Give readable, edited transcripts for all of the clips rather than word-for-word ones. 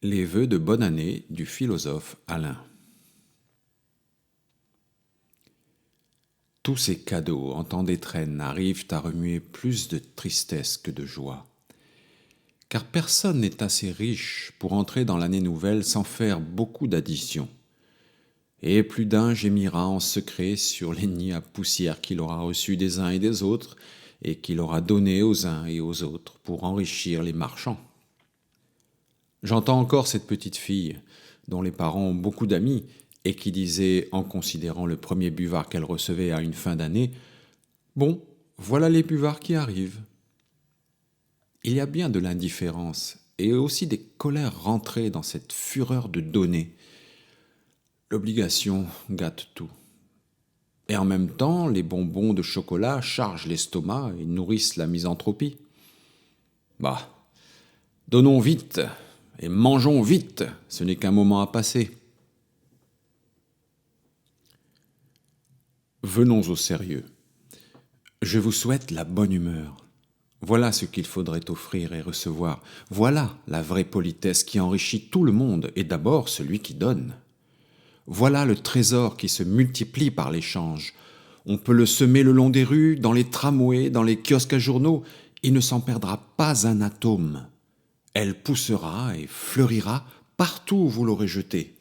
Les vœux de bonne année du philosophe Alain. Tous ces cadeaux en temps d'étrenne arrivent à remuer plus de tristesse que de joie. Car personne n'est assez riche pour entrer dans l'année nouvelle sans faire beaucoup d'additions. Et plus d'un gémira en secret sur les nids à poussière qu'il aura reçus des uns et des autres, et qu'il aura donnés aux uns et aux autres pour enrichir les marchands. J'entends encore cette petite fille, dont les parents ont beaucoup d'amis, et qui disait, en considérant le premier buvard qu'elle recevait à une fin d'année, « Bon, voilà les buvards qui arrivent. » Il y a bien de l'indifférence, et aussi des colères rentrées dans cette fureur de donner. L'obligation gâte tout. Et en même temps, les bonbons de chocolat chargent l'estomac et nourrissent la misanthropie. Bah, donnons vite et mangeons vite, ce n'est qu'un moment à passer. Venons au sérieux. Je vous souhaite la bonne humeur. Voilà ce qu'il faudrait offrir et recevoir. Voilà la vraie politesse qui enrichit tout le monde, et d'abord celui qui donne. Voilà le trésor qui se multiplie par l'échange. On peut le semer le long des rues, dans les tramways, dans les kiosques à journaux. Il ne s'en perdra pas un atome. Elle poussera et fleurira partout où vous l'aurez jetée.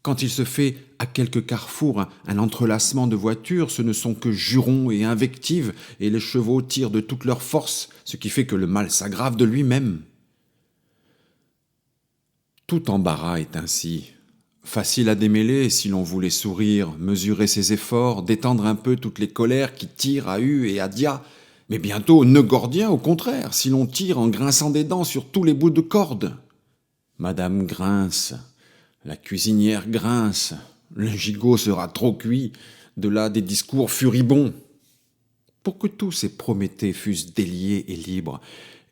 Quand il se fait à quelques carrefours un entrelacement de voitures, ce ne sont que jurons et invectives, et les chevaux tirent de toute leur force, ce qui fait que le mal s'aggrave de lui-même. Tout embarras est ainsi. Facile à démêler si l'on voulait sourire, mesurer ses efforts, détendre un peu toutes les colères qui tirent à hu et à dia, mais bientôt ne gordien au contraire, si l'on tire en grinçant des dents sur tous les bouts de corde. Madame grince, la cuisinière grince, le gigot sera trop cuit, de là des discours furibonds. Pour que tous ces Prométhées fussent déliés et libres,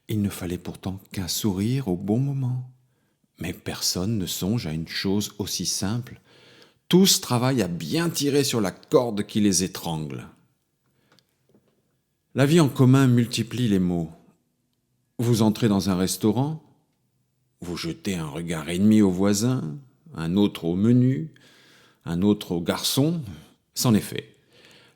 il ne fallait pourtant qu'un sourire au bon moment. Mais personne ne songe à une chose aussi simple. Tous travaillent à bien tirer sur la corde qui les étrangle. La vie en commun multiplie les mots. Vous entrez dans un restaurant, vous jetez un regard ennemi au voisin, un autre au menu, un autre au garçon. C'en est fait.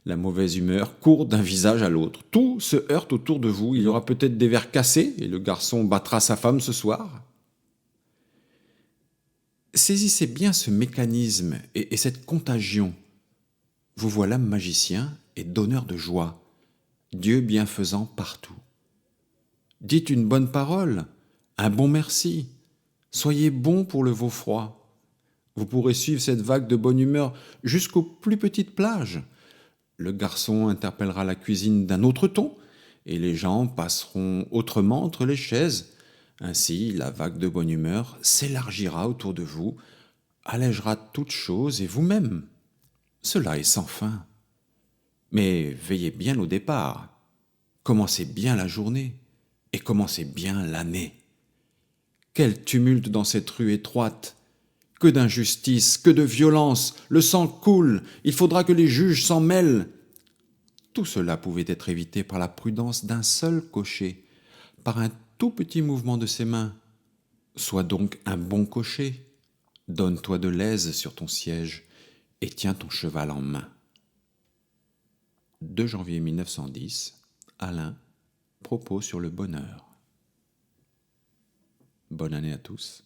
La mauvaise humeur court d'un visage à l'autre. Tout se heurte autour de vous. Il y aura peut-être des verres cassés et le garçon battra sa femme ce soir. Saisissez bien ce mécanisme et cette contagion. Vous voilà magicien et donneur de joie, Dieu bienfaisant partout. Dites une bonne parole, un bon merci. Soyez bon pour le veau froid. Vous pourrez suivre cette vague de bonne humeur jusqu'aux plus petites plages. Le garçon interpellera la cuisine d'un autre ton, et les gens passeront autrement entre les chaises. Ainsi, la vague de bonne humeur s'élargira autour de vous, allègera toutes choses et vous-même. Cela est sans fin. Mais veillez bien au départ. Commencez bien la journée et commencez bien l'année. Quel tumulte dans cette rue étroite! Que d'injustice, que de violence! Le sang coule, il faudra que les juges s'en mêlent. Tout cela pouvait être évité par la prudence d'un seul cocher, par un tout petit mouvement de ses mains. Sois donc un bon cocher. Donne-toi de l'aise sur ton siège et tiens ton cheval en main. 2 janvier 1910, Alain, propos sur le bonheur. Bonne année à tous.